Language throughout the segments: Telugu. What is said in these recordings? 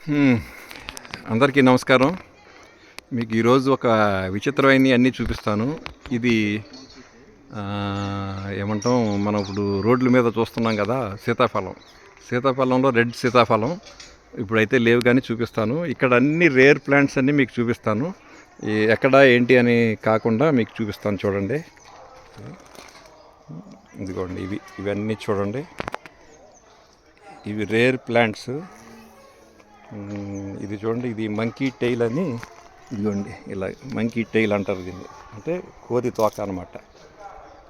హ్మ్. అందరికీ నమస్కారం. మీకు ఈరోజు ఒక విచిత్రమైనవి అన్నీ చూపిస్తాను. ఇది ఏమంటాం, మనం ఇప్పుడు రోడ్ల మీద చూస్తున్నాం కదా, సీతాఫలం. సీతాఫలంలో రెడ్ సీతాఫలం ఇప్పుడైతే లేవు, కానీ చూపిస్తాను. ఇక్కడ అన్ని రేర్ ప్లాంట్స్ అన్నీ మీకు చూపిస్తాను. ఎక్కడ ఏంటి అని కాకుండా మీకు చూపిస్తాను. చూడండి, ఇదిగోండి, ఇవన్నీ చూడండి. ఇవి రేర్ ప్లాంట్స్. ఇది చూడండి, ఇది మంకీ టైల్ అని. ఇదిగోండి, ఇలా మంకీ టైల్ అంటారు దీన్ని, అంటే కోతి తోక అనమాట.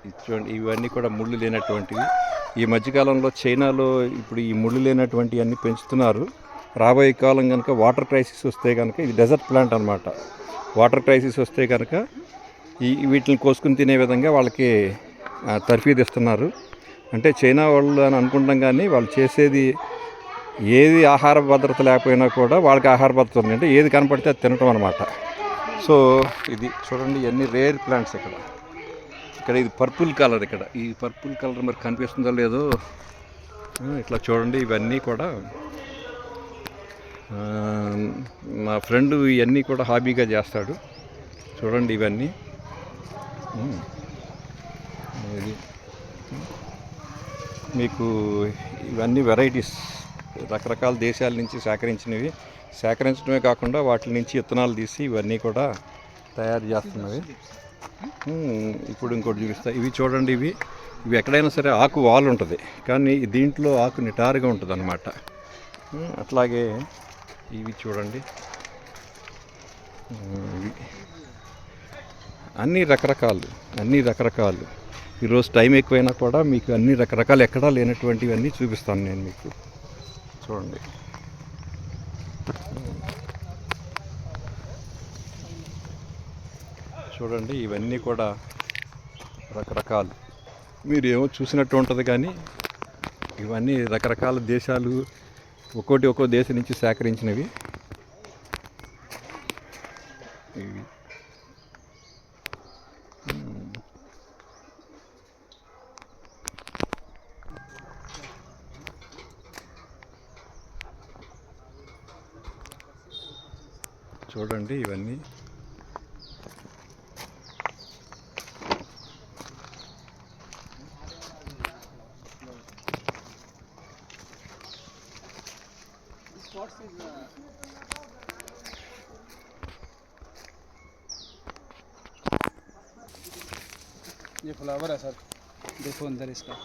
ఇది చూడండి, ఇవన్నీ కూడా ముళ్ళు లేనటువంటివి. ఈ మధ్యకాలంలో చైనాలో ఇప్పుడు ఈ ముళ్ళు లేనటువంటి అన్నీ పెంచుతున్నారు. రాబోయే కాలం కనుక వాటర్ క్రైసిస్ వస్తే కనుక, ఇది డెజర్ట్ ప్లాంట్ అనమాట. వాటర్ క్రైసిస్ వస్తే కనుక వీటిని కోసుకుని తినే విధంగా వాళ్ళకి తర్ఫీదు ఇస్తున్నారు. అంటే చైనా వాళ్ళు అని అనుకుంటాం, కానీ వాళ్ళు చేసేది ఏది ఆహార భద్రత లేకపోయినా కూడా వాళ్ళకి ఆహార భద్రత ఉంది. అంటే ఏది కనపడితే అది తినటం అనమాట. సో ఇది చూడండి, ఇవన్నీ రేర్ ప్లాంట్స్. ఇక్కడ ఇది పర్పుల్ కలర్. ఇక్కడ ఈ పర్పుల్ కలర్ మరి కనిపిస్తుందో లేదో, ఇట్లా చూడండి. ఇవన్నీ కూడా మా ఫ్రెండ్ ఇవన్నీ కూడా హాబీగా చేస్తాడు. చూడండి, ఇవన్నీ ఇది మీకు ఇవన్నీ వెరైటీస్ రకరకాల దేశాల నుంచి సేకరించినవి. సేకరించడమే కాకుండా వాటి నుంచి విత్తనాలు తీసి ఇవన్నీ కూడా తయారు చేస్తున్నవి. ఇప్పుడు ఇంకోటి చూపిస్తా. ఇవి చూడండి, ఇవి ఎక్కడైనా సరే ఆకు వాలు ఉంటుంది, కానీ దీంట్లో ఆకు నిటారుగా ఉంటుంది అన్నమాట. అట్లాగే ఇవి చూడండి, అన్నీ రకరకాలు. ఈరోజు టైం ఎక్కువైనా కూడా మీకు అన్ని రకరకాలు ఎక్కడా లేనటువంటివన్నీ చూపిస్తాను నేను మీకు. చూడండి, ఇవన్నీ కూడా రకరకాలు. మీరు ఏమో చూసినట్టు ఉంటుంది, కానీ ఇవన్నీ రకరకాల దేశాలు, ఒక్కో దేశం నుంచి సేకరించినవి. ఇవి చూడండి, ఇవన్నీ ये फ्लावर है सर, देखो अंदर इसका.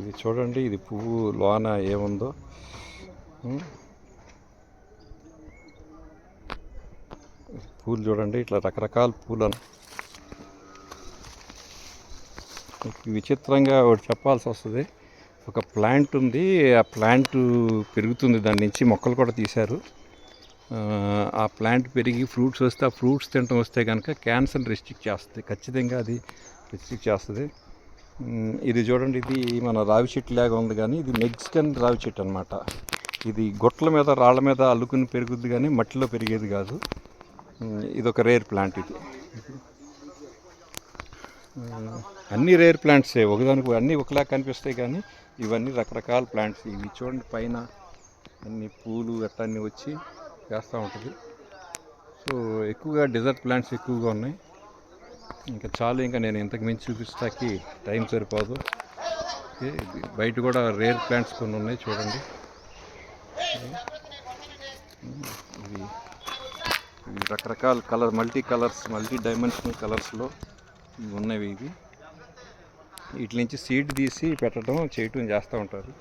ఇది చూడండి, ఇది పువ్వు లోన ఏముందో. పూలు చూడండి, ఇట్లా రకరకాల పూలు. విచిత్రంగా ఒకటి చెప్పాల్సి వస్తుంది. ఒక ప్లాంట్ ఉంది, ఆ ప్లాంట్ పెరుగుతుంది, దాని నుంచి మొక్కలు కూడా తీశారు. ఆ ప్లాంట్ పెరిగి ఫ్రూట్స్ వస్తే, ఆ ఫ్రూట్స్ తినటం వస్తే కనుక క్యాన్సర్ రెస్ట్రిక్ట్ చేస్తుంది, ఖచ్చితంగా అది రెస్ట్రిక్ట్ చేస్తుంది. ఇది చూడండి, ఇది మన రావి చెట్టు లాగా ఉంది, కానీ ఇది మెక్సికన్ రావి చెట్టు అనమాట. ఇది గొట్ల మీద, రాళ్ళ మీద అల్లుకుని పెరుగుద్ది, కానీ మట్టిలో పెరిగేది కాదు. ఇది ఒక రేర్ ప్లాంట్. ఇది అన్నీ రేర్ ప్లాంట్సే, ఒకదానికి అన్నీ ఒకలా కనిపిస్తాయి, కానీ ఇవన్నీ రకరకాల ప్లాంట్స్. ఇవి చూడండి, పైన అన్ని పూలు అన్నీ వచ్చి వేస్తూ ఉంటుంది. సో ఎక్కువగా డెజర్ట్ ప్లాంట్స్ ఎక్కువగా ఉన్నాయి. ఇంకా చాలు, ఇంకా నేను ఇంతకు మించి చూపిస్తాకి టైం సరిపోదు. బయట కూడా రేర్ ప్లాంట్స్ కొన్ని ఉన్నాయి, చూడండి. ఇవి రకరకాల కలర్, మల్టీ డైమెన్షనల్ కలర్స్లో ఇవి ఉన్నవి. వీటి నుంచి సీడ్ తీసి చేయటం చేస్తూ ఉంటారు.